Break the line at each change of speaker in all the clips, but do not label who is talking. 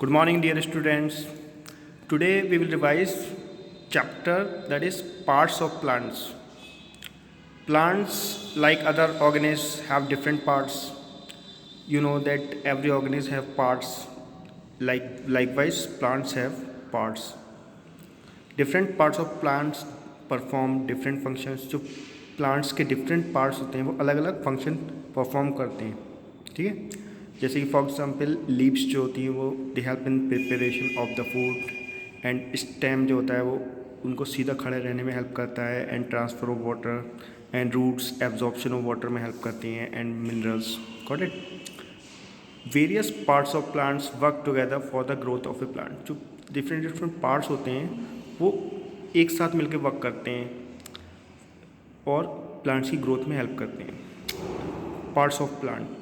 Good morning, dear students. Today we will revise chapter that is parts of plants. Plants, like other organisms, have different parts. You know that every organism have parts. Likewise, plants have parts. Different parts of plants perform different functions. जो plants के different parts होते हैं वो अलग अलग function perform करते हैं. ठीक है, जैसे कि फॉर एग्जाम्पल लीव्स जो होती हैं वो they help in preparation of the food and stem जो होता है वो उनको सीधा खड़े रहने में हेल्प करता है and transfer of water and roots absorption of water में हेल्प करती हैं and minerals. Got it. Various parts of plants work together for the growth of a plant. जो डिफरेंट पार्ट्स होते हैं वो एक साथ मिलकर वर्क करते हैं और प्लांट्स की ग्रोथ में हेल्प करते हैं. Parts of plant.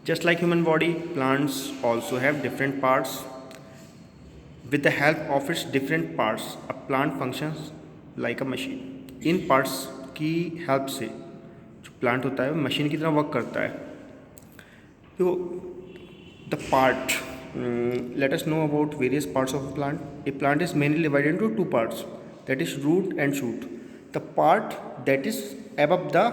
Just like human body, plants also have different parts. With the help of its different parts, a plant functions like a machine. In parts की help से जो plant होता है वो machine की तरह work करता है. तो the part, let us know about various parts of a plant. A plant is mainly divided into two parts, that is root and shoot. The part that is above the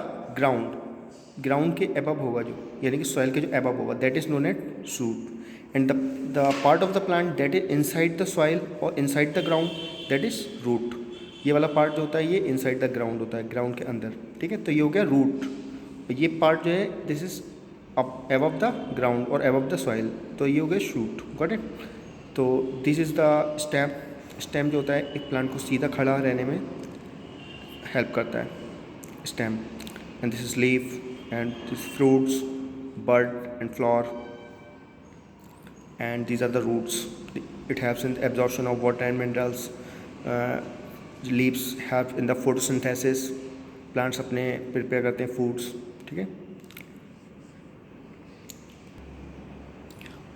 ground के above होगा जो, यानी कि soil के जो above होगा, that is known at shoot. And the part of the plant that is inside the soil और inside the ground that is root. ये वाला पार्ट जो होता है ये इनसाइड द ग्राउंड होता है, ग्राउंड के अंदर. ठीक है, तो ये हो गया रूट. ये पार्ट जो है this is above the ground और अबव द सॉइल, तो ये हो गया शूट. Got it. तो this is the stem. Stem जो होता है एक प्लांट को सीधा खड़ा रहने में हेल्प करता है, stem. And this is leaf and these fruits, bud and flower, and these are the roots. It helps in the absorption of water and minerals. Leaves help in the photosynthesis. Plants अपने prepare करते हैं foods. ठीक है.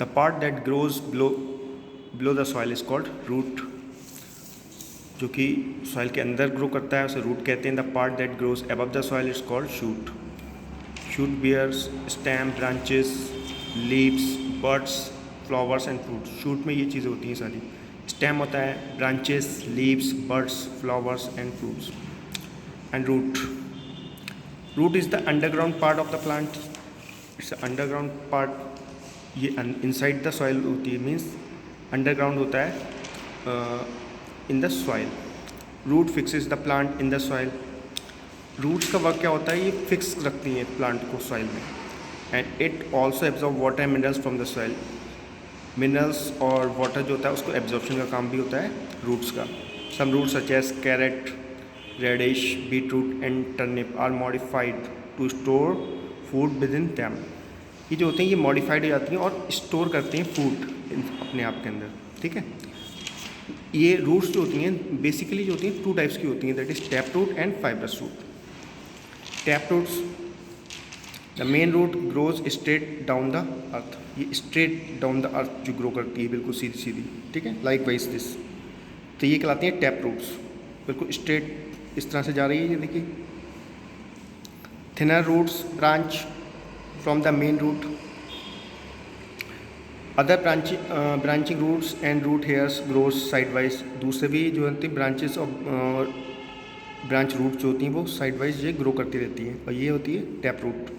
The part that grows below the soil is called root. जो कि soil के अंदर grow करता है उसे root कहते हैं. The part that grows above the soil is called shoot. Shoot bears stem, branches, leaves, buds, flowers and fruits. Shoot में ये चीज़ें होती हैं सारी. Stem होता है branches, leaves, buds, flowers and fruits. And root. Root is the underground part of the plant. It's the underground part. ये inside the soil होती है, means underground होता है in the soil. Root fixes the plant in the soil. Roots का work क्या होता है, ये फिक्स रखती हैं प्लांट को सॉइल में. And it also absorb water and minerals from the soil. Minerals और वाटर जो होता है उसको एब्जॉर्प्शन का काम भी होता है रूट्स का. Some roots such as carrot, radish, beetroot and turnip are modified to store food within them. ये जो होते हैं ये मॉडिफाइड हो जाती हैं और स्टोर करते हैं फूड अपने आप के अंदर. ठीक है. ये रूट्स जो होती हैं बेसिकली जो होती हैं टू टाइप्स की होती हैं, that is tap root and fibrous root. Tap roots, the main root grows straight down the earth. ये स्ट्रेट डाउन द अर्थ जो ग्रो करती है बिल्कुल सीधी सीधी. ठीक है, लाइक वाइज दिस. तो ये कहलाती हैं टैप रूट्स. बिल्कुल स्ट्रेट इस तरह से जा रही है ये देखिए. Thinner roots branch from the main root. Other branching roots and root hairs grows side wise. दूसरे भी जो होती है ब्रांचेस ऑफ ब्रांच रूट जो होती हैं वो साइड वाइज ये ग्रो करती रहती हैं और ये होती है tap root.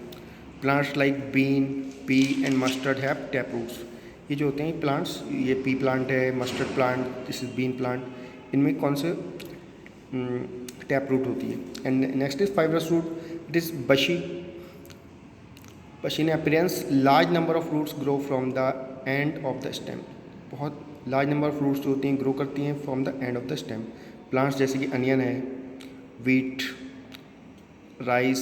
Plants like bean, pea and mustard have tap roots. ये जो होते हैं प्लांट्स, ये पी प्लांट है, mustard plant, this is bean plant, इनमें कौन से टैप रूट होती है. And next is fibrous root. It is bushy. Bushy ने appearance large number of roots grow from the end of the stem. बहुत large number of roots जो होती हैं ग्रो करती हैं from the end of the stem. Plants जैसे कि onion है, वीट, राइस,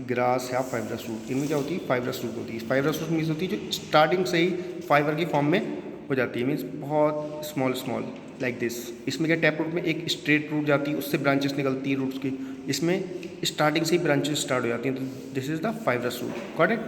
ग्रास या फाइब्रस रूट. इनमें क्या होती है फाइब्रस रूट होती है. फाइब्रस रूट मीन्स होती है जो स्टार्टिंग से ही फाइबर की फॉर्म में हो जाती है, मीन्स बहुत स्मॉल लाइक दिस. इसमें क्या टैप रूट में एक स्ट्रेट रूट जाती है, उससे ब्रांचेस निकलती है रूट्स की. इसमें स्टार्टिंग से ही ब्रांचेस स्टार्ट हो जाती हैं, तो this is the fibrous root. Got it.